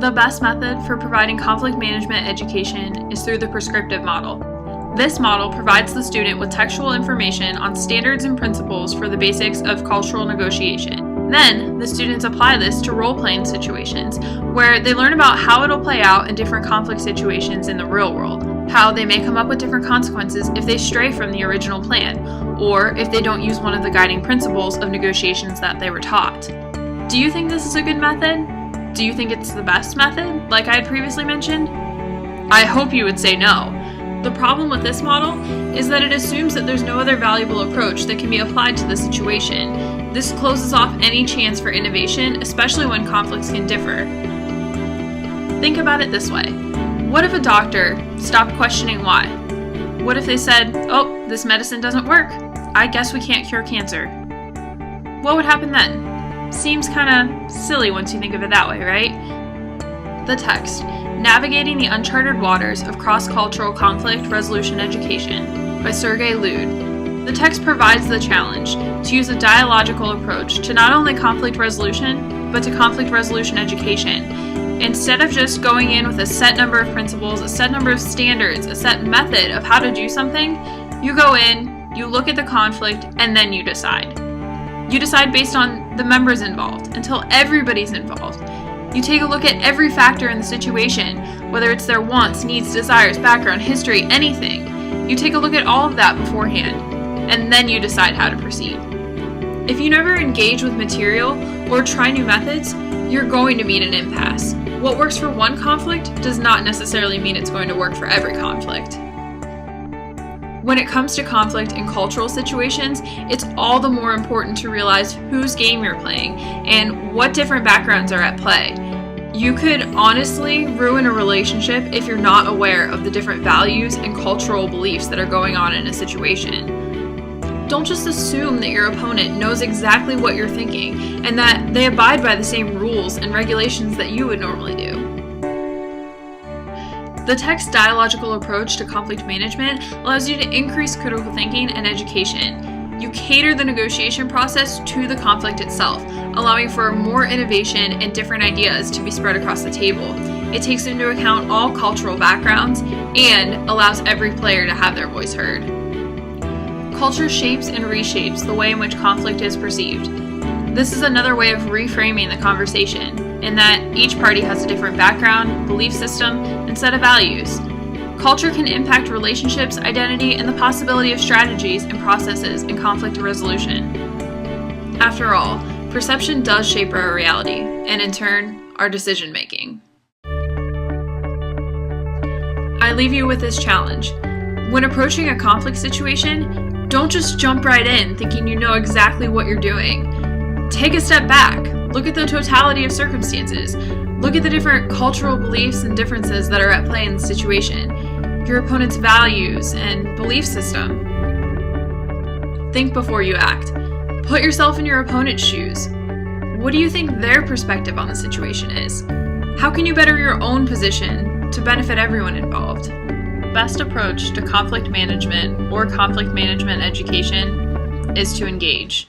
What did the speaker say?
The best method for providing conflict management education is through the prescriptive model. This model provides the student with textual information on standards and principles for the basics of cultural negotiation. Then, the students apply this to role-playing situations, where they learn about how it'll play out in different conflict situations in the real world, how they may come up with different consequences if they stray from the original plan, or if they don't use one of the guiding principles of negotiations that they were taught. Do you think this is a good method? Do you think it's the best method, like I had previously mentioned? I hope you would say no. The problem with this model is that it assumes that there's no other valuable approach that can be applied to the situation. This closes off any chance for innovation, especially when conflicts can differ. Think about it this way. What if a doctor stopped questioning why? What if they said, "Oh, this medicine doesn't work. I guess we can't cure cancer." What would happen then? Seems kinda silly once you think of it that way, right? The text. Navigating the Uncharted Waters of Cross-Cultural Conflict Resolution Education by Serge Loode. The text provides the challenge to use a dialogical approach to not only conflict resolution, but to conflict resolution education. Instead of just going in with a set number of principles, a set number of standards, a set method of how to do something, you go in, you look at the conflict, and then you decide. You decide based on the members involved, until everybody's involved. You take a look at every factor in the situation, whether it's their wants, needs, desires, background, history, anything. You take a look at all of that beforehand, and then you decide how to proceed. If you never engage with material or try new methods, you're going to meet an impasse. What works for one conflict does not necessarily mean it's going to work for every conflict. When it comes to conflict in cultural situations, it's all the more important to realize whose game you're playing and what different backgrounds are at play. You could honestly ruin a relationship if you're not aware of the different values and cultural beliefs that are going on in a situation. Don't just assume that your opponent knows exactly what you're thinking and that they abide by the same rules and regulations that you would normally do. The text dialogical approach to conflict management allows you to increase critical thinking and education. You cater the negotiation process to the conflict itself, allowing for more innovation and different ideas to be spread across the table. It takes into account all cultural backgrounds and allows every player to have their voice heard. Culture shapes and reshapes the way in which conflict is perceived. This is another way of reframing the conversation, in that each party has a different background, belief system, and set of values. Culture can impact relationships, identity, and the possibility of strategies and processes in conflict resolution. After all, perception does shape our reality, and in turn, our decision-making. I leave you with this challenge. When approaching a conflict situation, don't just jump right in thinking you know exactly what you're doing. Take a step back. Look at the totality of circumstances. Look at the different cultural beliefs and differences that are at play in the situation, your opponent's values and belief system. Think before you act. Put yourself in your opponent's shoes. What do you think their perspective on the situation is? How can you better your own position to benefit everyone involved? Best approach to conflict management or conflict management education is to engage.